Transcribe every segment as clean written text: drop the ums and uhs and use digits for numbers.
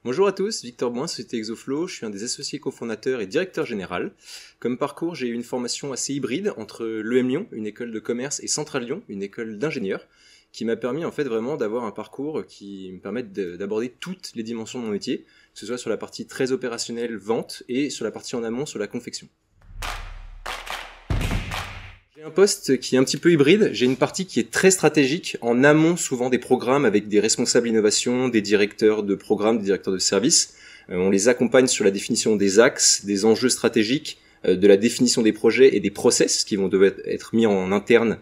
Bonjour à tous, Victor Bouin, Société Exoflow, je suis un des associés cofondateurs et directeur général. Comme parcours, j'ai eu une formation assez hybride entre l'EM Lyon, une école de commerce, et Centrale Lyon, une école d'ingénieurs, qui m'a permis en fait vraiment d'avoir un parcours qui me permette d'aborder toutes les dimensions de mon métier, que ce soit sur la partie très opérationnelle, vente, et sur la partie en amont, sur la confection. J'ai un poste qui est un petit peu hybride, j'ai une partie qui est très stratégique, en amont souvent des programmes avec des responsables innovation, des directeurs de programmes, des directeurs de services. On les accompagne sur la définition des axes, des enjeux stratégiques, de la définition des projets et des process qui vont devoir être mis en interne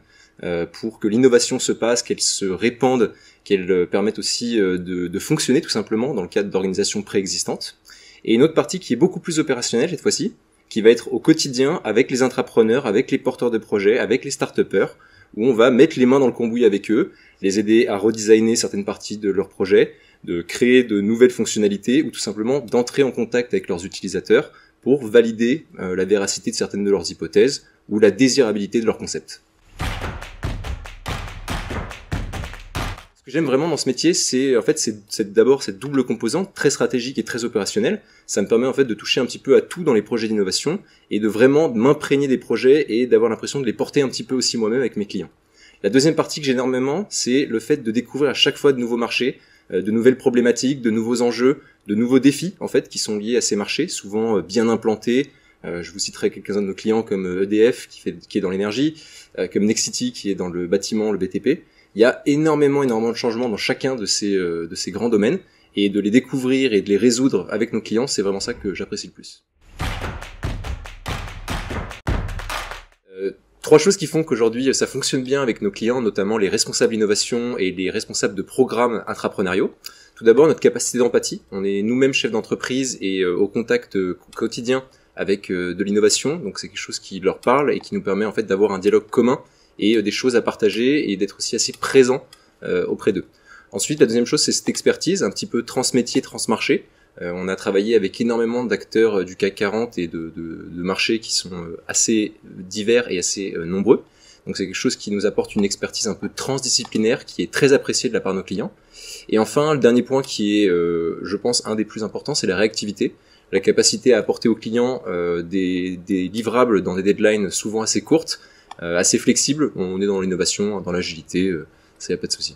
pour que l'innovation se passe, qu'elle se répande, qu'elle permette aussi de fonctionner tout simplement dans le cadre d'organisations préexistantes. Et une autre partie qui est beaucoup plus opérationnelle cette fois-ci, qui va être au quotidien avec les intrapreneurs, avec les porteurs de projets, avec les start-upers, où on va mettre les mains dans le cambouis avec eux, les aider à redesigner certaines parties de leur projet, de créer de nouvelles fonctionnalités, ou tout simplement d'entrer en contact avec leurs utilisateurs pour valider la véracité de certaines de leurs hypothèses, ou la désirabilité de leur concept. Ce que j'aime vraiment dans ce métier, c'est d'abord cette double composante très stratégique et très opérationnelle. Ça me permet en fait de toucher un petit peu à tout dans les projets d'innovation et de vraiment m'imprégner des projets et d'avoir l'impression de les porter un petit peu aussi moi-même avec mes clients. La deuxième partie que j'ai énormément, c'est le fait de découvrir à chaque fois de nouveaux marchés, de nouvelles problématiques, de nouveaux enjeux, de nouveaux défis en fait qui sont liés à ces marchés, souvent bien implantés. Je vous citerai quelques-uns de nos clients comme EDF qui est dans l'énergie, comme Nexity qui est dans le bâtiment, le BTP. Il y a énormément de changements dans chacun de ces grands domaines, et de les découvrir et de les résoudre avec nos clients, c'est vraiment ça que j'apprécie le plus. Trois choses qui font qu'aujourd'hui ça fonctionne bien avec nos clients, notamment les responsables innovation et les responsables de programmes intrapreneuriaux. Tout d'abord, notre capacité d'empathie. On est nous-mêmes chefs d'entreprise et au contact quotidien avec de l'innovation, donc c'est quelque chose qui leur parle et qui nous permet en fait d'avoir un dialogue commun et des choses à partager et d'être aussi assez présent auprès d'eux. Ensuite, la deuxième chose, c'est cette expertise, un petit peu transmétier, transmarché. On a travaillé avec énormément d'acteurs du CAC 40 et de marchés qui sont assez divers et assez nombreux. Donc c'est quelque chose qui nous apporte une expertise un peu transdisciplinaire qui est très appréciée de la part de nos clients. Et enfin, le dernier point qui est, je pense, un des plus importants, c'est la réactivité. La capacité à apporter aux clients des livrables dans des deadlines souvent assez courtes, assez flexibles. On est dans l'innovation, dans l'agilité, ça y a pas de souci.